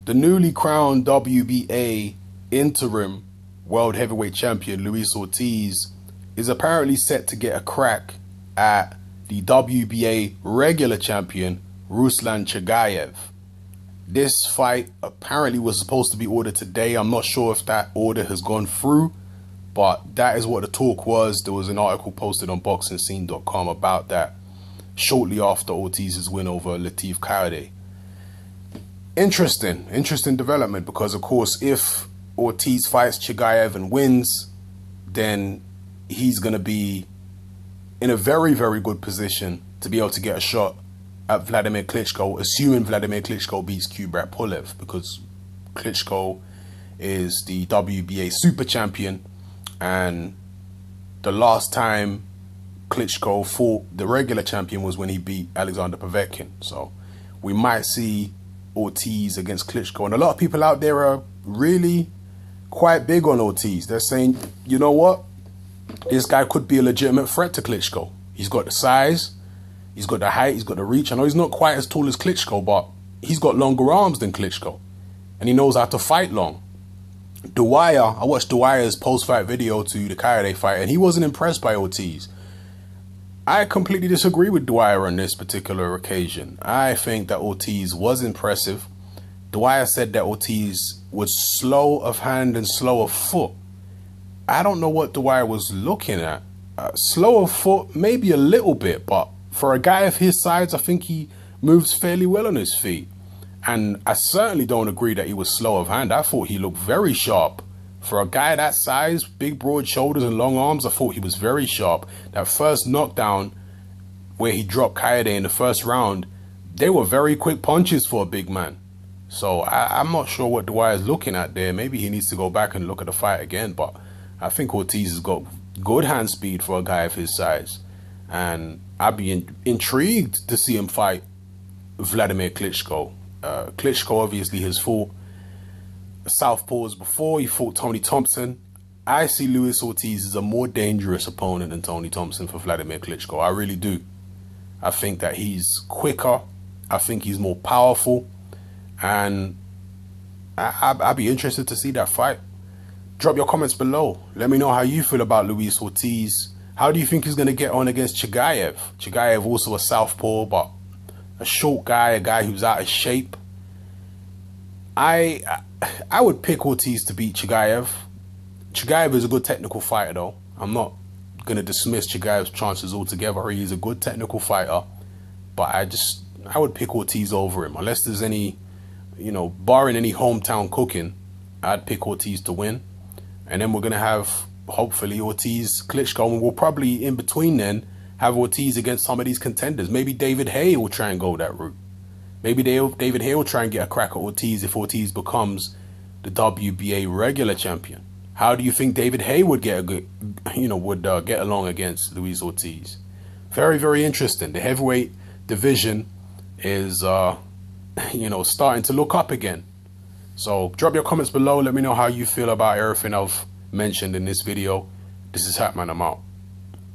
The newly crowned WBA interim world heavyweight champion Luis Ortiz is apparently set to get a crack at the WBA regular champion Ruslan Chagayev. This fight apparently was supposed to be ordered today. I'm not sure if that order has gone through, but that is what the talk was. There was an article posted on boxingscene.com about that shortly after Ortiz's win over Latif Kayode. Interesting development, because of course if Ortiz fights Chagayev and wins, then he's going to be in a very good position to be able to get a shot at Vladimir Klitschko, assuming Vladimir Klitschko beats Kubrat Pulev, because Klitschko is the WBA super champion, and the last time Klitschko fought the regular champion was when he beat Alexander Povetkin. So we might see Ortiz against Klitschko, and a lot of people out there are really quite big on Ortiz. They're saying, you know what, this guy could be a legitimate threat to Klitschko. He's got the size, he's got the height, he's got the reach. I know he's not quite as tall as Klitschko, but he's got longer arms than Klitschko, and he knows how to fight long. Dwyer, I watched Dwyer's post-fight video to the Kayode fight, and he wasn't impressed by Ortiz. I completely disagree with Dwyer on this particular occasion. I think that Ortiz was impressive. Dwyer said that Ortiz was slow of hand and slow of foot. I don't know what Dwyer was looking at. Slow of foot, maybe a little bit, but for a guy of his size, I think he moves fairly well on his feet. And I certainly don't agree that he was slow of hand. I thought he looked very sharp. For a guy that size, big broad shoulders and long arms, I thought he was very sharp. That first knockdown where he dropped Kayode in the first round, they were very quick punches for a big man. So I'm not sure what Dwyer is looking at there. Maybe he needs to go back and look at the fight again. But I think Ortiz has got good hand speed for a guy of his size. And I'd be intrigued to see him fight Vladimir Klitschko. Klitschko obviously has fought southpaws before. He fought Tony Thompson. I see Luis Ortiz as a more dangerous opponent than Tony Thompson for Vladimir Klitschko. I really do. I think that he's quicker. I think he's more powerful. And I'd be interested to see that fight. Drop your comments below. Let me know how you feel about Luis Ortiz. How do you think he's going to get on against Chagayev? Chagayev also a southpaw, but a short guy, a guy who's out of shape. I would pick Ortiz to beat Chagayev. Chagayev is a good technical fighter, though. I'm not going to dismiss Chagayev's chances altogether. He's a good technical fighter, but I would pick Ortiz over him. Unless there's any, barring any hometown cooking, I'd pick Ortiz to win. And then we're going to have, hopefully, Ortiz, Klitschko, and we'll probably, in between then, have Ortiz against some of these contenders. Maybe David Haye will try and go that route. Maybe David Haye will try and get a crack at Ortiz if Ortiz becomes the WBA regular champion. How do you think David Haye would get get along against Luis Ortiz? Very interesting. The heavyweight division is starting to look up again. So drop your comments below. Let me know how you feel about everything I've mentioned in this video. This is Hatman. I'm out.